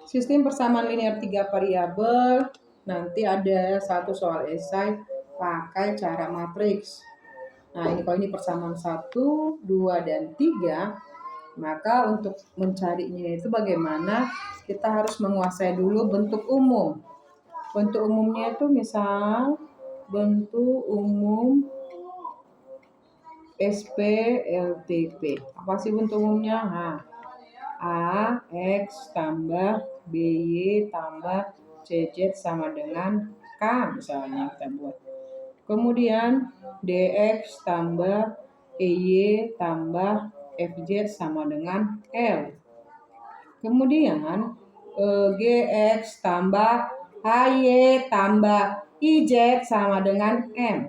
Sistem persamaan linear 3 variabel. Nanti ada satu soal esai pakai cara matriks. Nah, kalau ini persamaan 1, 2, dan 3, maka untuk mencarinya itu bagaimana? Kita harus menguasai dulu bentuk umum. Bentuk umumnya itu misal bentuk umum SPLTP. Apa sih bentuk umumnya? Nah, A, X tambah BY tambah CZ sama dengan K misalnya kita buat. Kemudian DX tambah EY tambah FZ sama dengan L. Kemudian GX tambah HY tambah IZ sama dengan M.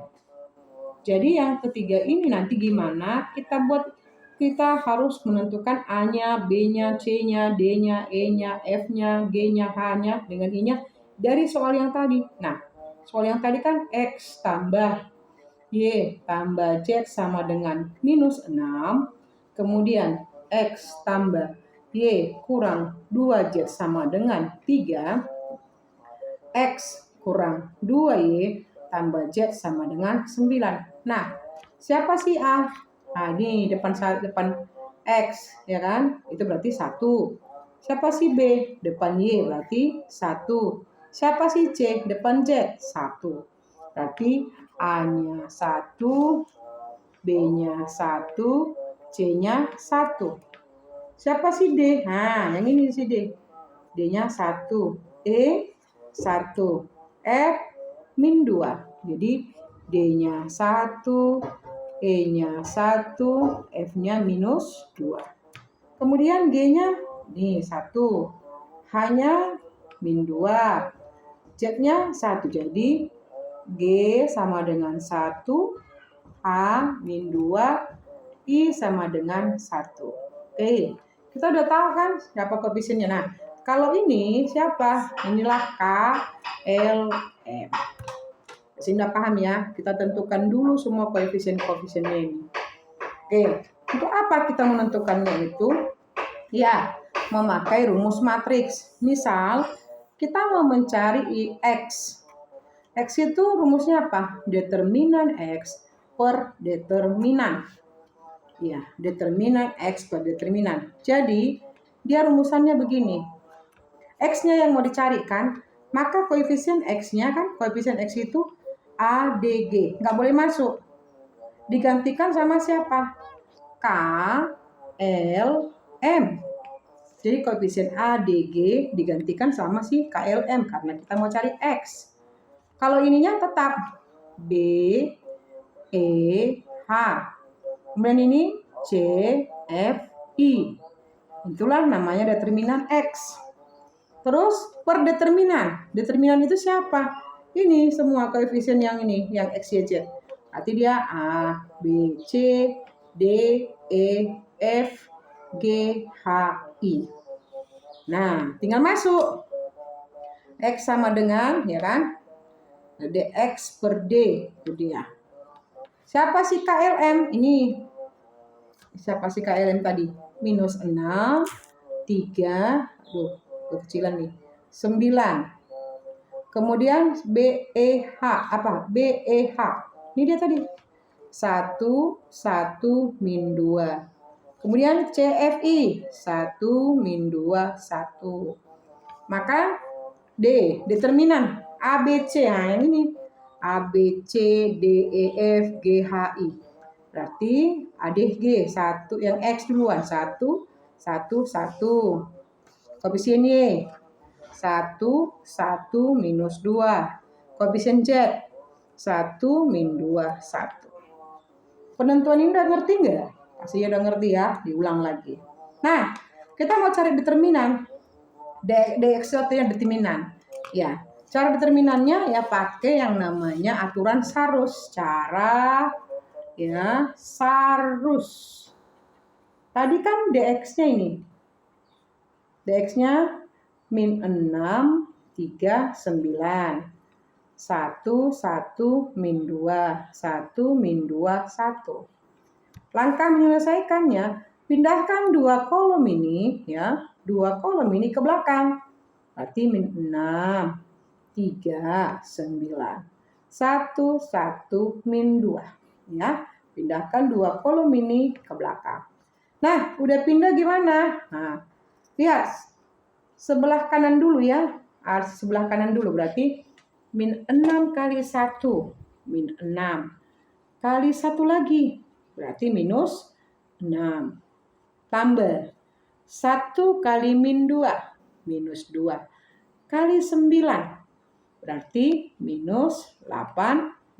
Jadi yang ketiga ini nanti gimana kita buat? Kita harus menentukan A-nya, B-nya, C-nya, D-nya, E-nya, F-nya, G-nya, H-nya, dengan I-nya dari soal yang tadi. Nah, soal yang tadi kan X tambah Y tambah Z sama dengan minus 6. Kemudian X tambah Y kurang 2Z sama dengan 3. X kurang 2Y tambah Z sama dengan 9. Nah, siapa sih A? Nah, ini depan X, ya kan? Itu berarti 1. Siapa sih B? Depan Y berarti 1. Siapa sih C? Depan Z? 1. Berarti A-nya 1, B-nya 1, C-nya 1. Siapa sih D? Nah, yang ini sih D. D-nya 1. E 1. F min 2. Jadi D-nya 1, E-nya 1, F-nya minus 2. Kemudian G-nya nih 1. H-nya min 2. Z-nya 1. Jadi G sama dengan 1, H min 2, I sama dengan 1. Oke, kita udah tahu kan siapa koefisiennya. Nah, kalau ini siapa? Inilah K, L, M. Sehingga paham ya, kita tentukan dulu semua koefisien-koefisiennya ini. Oke, untuk apa kita menentukannya itu? Ya, memakai rumus matriks. Misal, kita mau mencari X. X itu rumusnya apa? Determinan X per determinan. Ya, determinan X per determinan. Jadi, dia rumusannya begini. X-nya yang mau dicarikan, maka koefisien X-nya kan, koefisien X itu ADG, nggak boleh masuk. Digantikan sama siapa? K, L, M. Jadi koefisien ADG digantikan sama si KLM karena kita mau cari X. Kalau ininya tetap B, E, H. Kemudian ini C, F, I. Itulah namanya determinan X. Terus per determinan. Determinan itu siapa? Ini semua koefisien yang ini, yang X, Y, Z. Berarti dia A, B, C, D, E, F, G, H, I. Nah, tinggal masuk. X sama dengan, ya kan? DX per D, itu dia. Siapa sih KLM? Ini. Siapa sih KLM tadi? Minus 6, 3, kecilan nih, 9. Kemudian BEH, apa? BEH. Ini dia tadi. 1, 1, min 2. Kemudian CFI, 1, min 2, 1. Maka D, determinan ABC. Nah, yang ini. ABC, D, E, F, G, H, I. Berarti ADG, 1, yang X duluan. 1, 1, 1. Koefisien Y. 1, 1, minus 2. Koefisien Z. 1, min 2, 1. Penentuan ini udah ngerti nggak? Pasti udah ngerti ya, diulang lagi. Nah, kita mau cari determinan. DX itu yang determinan. Ya, cara determinannya ya pakai yang namanya aturan Sarus. Cara ya Sarus. Tadi kan DX-nya ini. DX-nya min 6, 3, 9. 1, 1, min 2. 1, min 2, 1. Langkah menyelesaikannya, pindahkan 2 kolom ini ya, 2 kolom ini ke belakang. Berarti min 6, 3, 9. 1, 1, min 2. Ya, pindahkan 2 kolom ini ke belakang. Nah, udah pindah gimana? Nah, lihat. Sebelah kanan dulu ya. Sebelah kanan dulu berarti min 6 kali 1. Min 6. Kali 1 lagi. Berarti minus 6. Tambah 1 kali min 2. Minus 2. Kali 9. Berarti minus 18.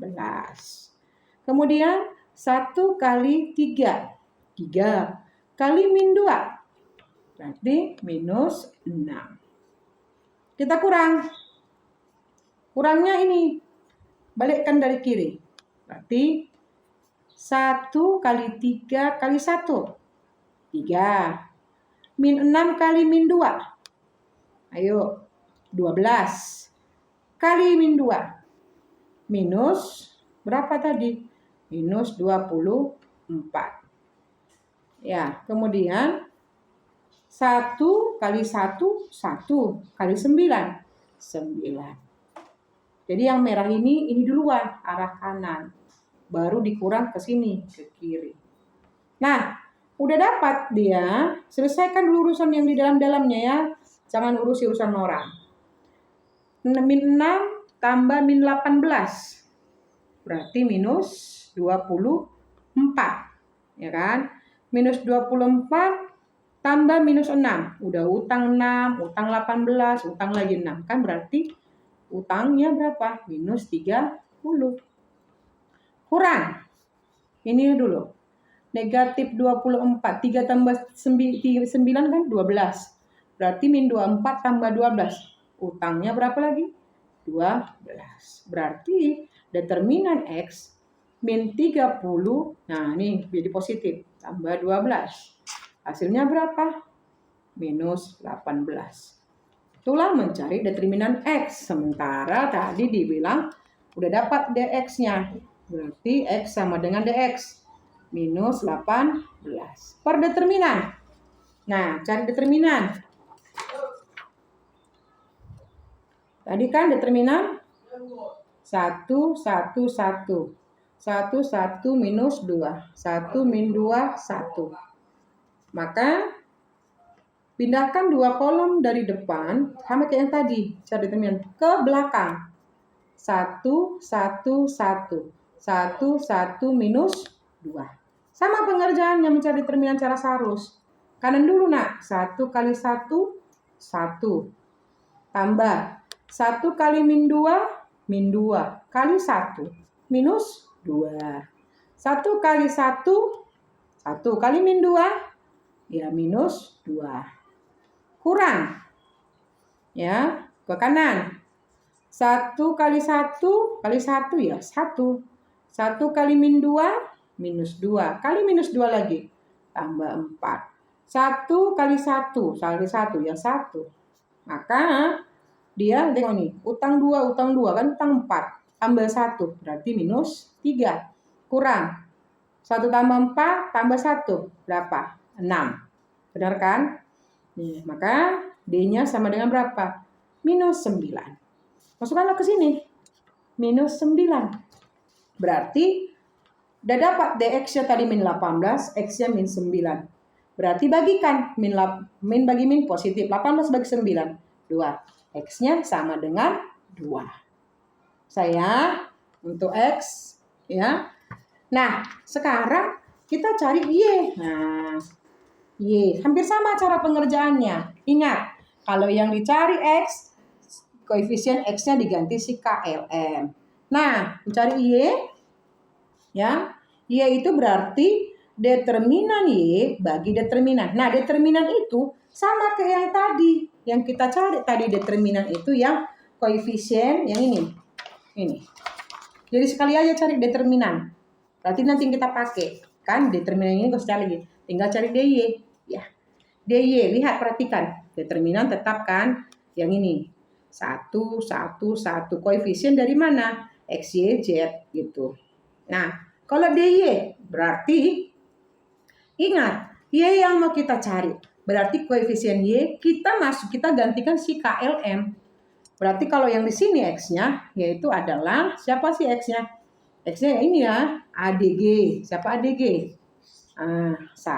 Kemudian 1 kali 3. 3 kali min 2. Berarti minus 6. Kita kurang. Kurangnya ini. Balikkan dari kiri. Berarti 1 kali 3 kali 1. 3. Min 6 kali min 2. Ayo. 12. Kali min 2. Minus berapa tadi? Minus 24. Ya, kemudian 1 kali 1, 1 kali 9, 9. Jadi yang merah ini duluan, arah kanan. Baru dikurang ke sini, ke kiri. Nah, udah dapat dia, selesaikan dulu urusan yang di dalam-dalamnya ya. Jangan urusi urusan orang. Min 6 tambah min 18. Berarti minus 24. Ya kan? Minus 24 tambah minus 6. Udah utang 6, utang 18, utang lagi 6. Kan berarti utangnya berapa? Minus 30. Kurang. Ini dulu. Negatif 24. 3 tambah 9 kan 12. Berarti min 24 tambah 12. Utangnya berapa lagi? 12. Berarti determinan X min 30. Nah ini jadi positif. Tambah 12. Hasilnya berapa? Minus 18. Itulah mencari determinan X. Sementara tadi dibilang udah dapat dx-nya. Berarti X sama dengan dx. Minus 18. Per determinan. Nah, cari determinan. Tadi kan determinan 1, 1, 1. 1, 1 minus 2. 1 min 2, 1. Maka pindahkan 2 kolom dari depan sama kayak yang tadi, cari determinan ke belakang. 1, 1, 1. 1, 1 minus 2. Sama pengerjaannya mencari determinan cara sarus. Kanan dulu nak. 1 kali 1, 1. Tambah 1 kali min 2, min 2. Kali 1, minus 2. 1 kali 1, 1 kali min 2. Ya minus 2. Kurang. Ya, ke kanan. 1 kali 1 kali 1 ya 1. 1 kali min 2 minus 2. Kali minus 2 lagi. Tambah 4. 1 kali 1 kali 1 ya 1. Maka dia tengok nih. Utang 2 kan utang 4. Tambah 1 berarti minus 3. Kurang. 1 tambah 4 tambah 1 berapa? 6. Benar kan? Nih, maka D-nya sama dengan berapa? Minus 9. Masukkanlah ke sini. Minus 9. Berarti udah dapat dx-nya tadi min 18, x-nya min 9. Berarti bagikan. Min bagi min positif. 18 bagi 9. 2. X-nya sama dengan 2. Saya untuk X. Ya. Nah, sekarang kita cari Y. Nah, Y. Hampir sama cara pengerjaannya. Ingat, kalau yang dicari X, koefisien X-nya diganti si KLM. Nah, mencari Y. Ya, Y itu berarti determinan Y bagi determinan. Nah, determinan itu sama kayak yang tadi. Yang kita cari tadi determinan itu yang koefisien yang ini. Ini. Jadi sekali aja cari determinan. Berarti nanti kita pakai. Kan determinan ini nggak usah lagi. Tinggal cari DY. Ya. DY, lihat perhatikan. Determinan tetap kan yang ini. 1, 1, 1. Koefisien dari mana? X, Y, Z gitu. Nah, kalau DY berarti ingat, Y yang mau kita cari Berarti koefisien Y kita gantikan si KLM. Berarti kalau yang di sini X-nya yaitu adalah siapa sih X-nya? X-nya ini ya, ADG. Siapa ADG? 1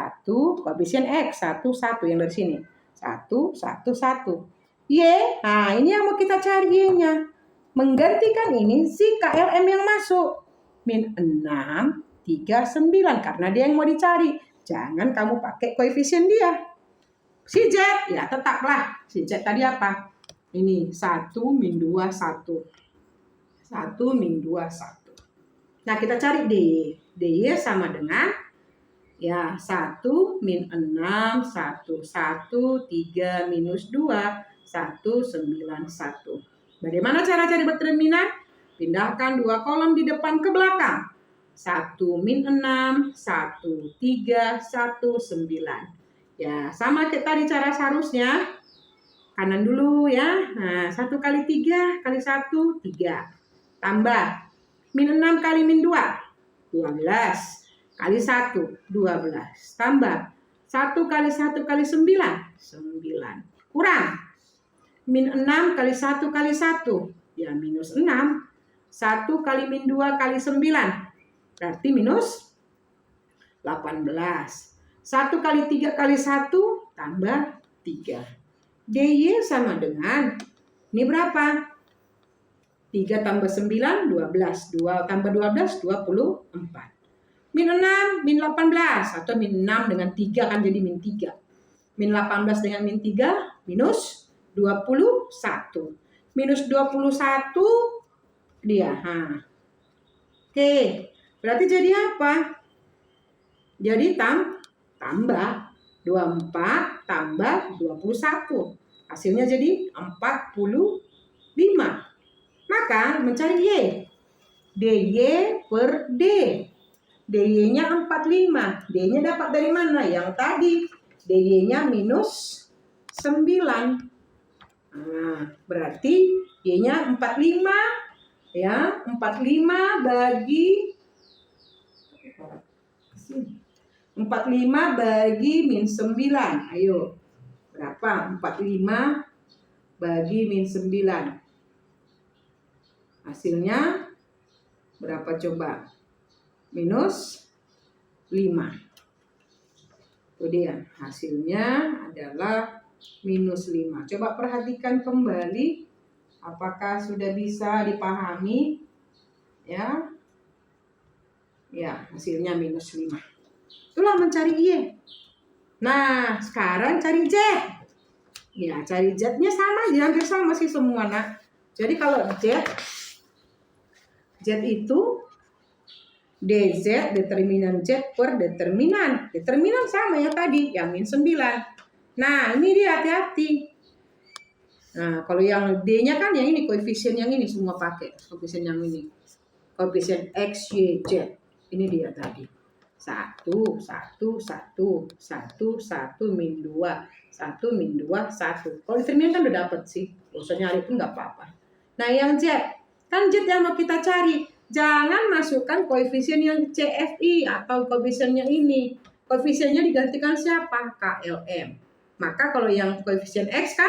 koefisien X 1 yang dari sini. 1 1 1. Y, nah ini yang mau kita cari Y-nya. Menggantikan ini si KLM yang masuk. Min 6, 3, 9. Karena dia yang mau dicari. Jangan kamu pakai koefisien dia. Si Z, ya tetaplah. Si Z tadi apa? Ini 1 min 2, 1. 1 min 2, 1. Nah kita cari DY. DY sama dengan ya 1 min 6, 1, 1, 3 minus 2, 1, 9, 1. Bagaimana cara cari determinan? Pindahkan 2 kolom di depan ke belakang. 1 min 6, 1, 3, 1, 9. Ya sama kayak tadi cara seharusnya. Kanan dulu ya. Nah 1 kali 3 kali 1, 3. Tambah. Min 6 kali min 2, 12. Kali 1, 12. Tambah 1 kali 1 kali 9, 9. Kurang. Min 6 kali 1 kali 1, ya minus 6. 1 kali min 2 kali 9, berarti minus 18. 1 kali 3 kali 1, tambah 3. DY sama dengan, ini berapa? 3 tambah 9, 12. 2 tambah 12, 24. Min 6, min 18. Atau min 6 dengan 3 kan jadi min 3. Min 18 dengan min 3, minus 21. Minus 21 dia. Oke, berarti jadi apa? Jadi tambah 24 tambah 21. Hasilnya jadi 45. Maka mencari Y. DY per D. DY-nya 45. D-nya dapat dari mana? Yang tadi. DY-nya minus 9. Nah, berarti Y-nya 45. Ya, 45 bagi min 9. Ayo. Berapa? 45 bagi min 9. Hasilnya berapa coba? Minus 5. Itu dia. Hasilnya adalah minus 5. Coba perhatikan kembali. Apakah sudah bisa dipahami? Ya. Ya, hasilnya minus 5. Itulah mencari Y. Nah, sekarang cari Z. Ya, cari Z-nya sama, hampir sama sih semua, nak. Jadi kalau Z itu DZ, determinan Z per determinan. Determinan sama ya tadi, yang min 9. Nah, ini dia, hati-hati. Nah, kalau yang D-nya kan yang ini, koefisien yang ini semua pakai. Koefisien yang ini. Koefisien X, Y, Z. Ini dia tadi. 1, 1, 1, 1, 1, min 2. 1, min 2, 1. Kalau determinan kan udah dapet sih. Gak usah nyari pun gak apa-apa. Nah, yang Z. Kan Z yang mau kita cari. Jangan masukkan koefisien yang CFI atau koefisien yang ini. Koefisiennya digantikan siapa? KLM. Maka kalau yang koefisien X kan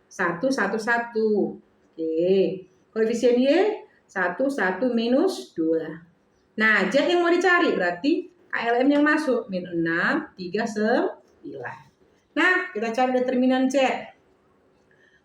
1, 1, 1. Oke. Koefisien Y 1, 1, minus 2. Nah, Z yang mau dicari berarti KLM yang masuk. Min 6, 3, 9. Nah, kita cari determinan Z.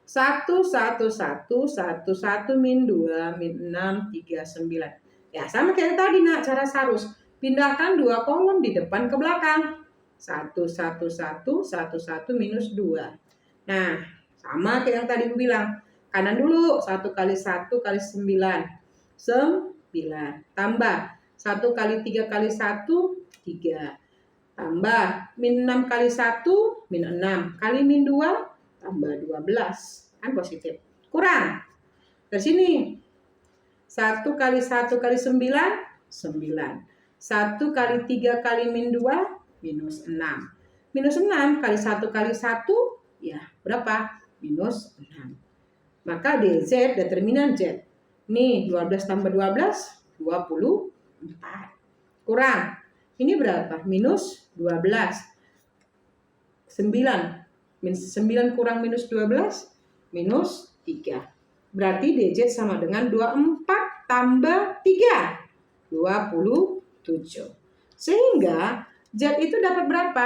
1, 1, 1, 1, 1, min 2, min 6, 3, 9. Ya, sama kayak tadi, nak, cara sarus. Pindahkan 2 kolom di depan ke belakang. 1, 1, 1, 1, 1, minus 2. Nah, sama kayak yang tadi aku bilang. Kanan dulu, 1 kali 1 kali 9. 9. Tambah, 1 kali 3 kali 1, 3. Tambah, min 6 kali 1, min 6. Kali min 2, tambah 12. Kan positif. Kurang. Dari sini. 1 kali 1 kali 9, 9. 1 kali 3 kali min 2, minus 6. Minus 6 kali 1 kali 1, ya berapa? Minus 6. Maka DZ, determinan Z. Nih, 12 tambah 12, 24. Kurang. Ini berapa? Minus 12. 9 kurang minus 12, minus 3. Berarti DZ sama dengan 24 tambah 3, 27. Sehingga Z itu dapat berapa?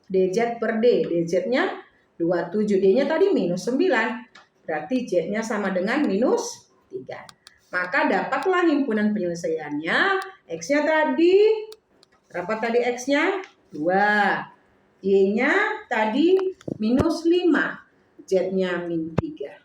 DZ per D. DZ-nya 27. D-nya tadi minus 9. Berarti Z-nya sama dengan minus 3. Maka dapatlah himpunan penyelesaiannya. X-nya tadi, berapa tadi X-nya? 2. Y-nya tadi minus 5. Z-nya min 3.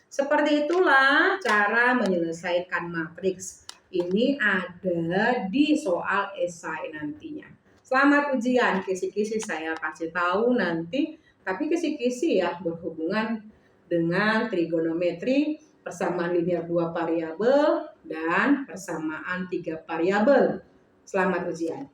Seperti itulah cara menyelesaikan matriks. Ini ada di soal esai nantinya. Selamat ujian. Kisi-kisi saya kasih tahu nanti. Tapi kisi-kisi ya berhubungan dengan trigonometri, persamaan linear 2 variabel, dan persamaan 3 variabel. Selamat ujian.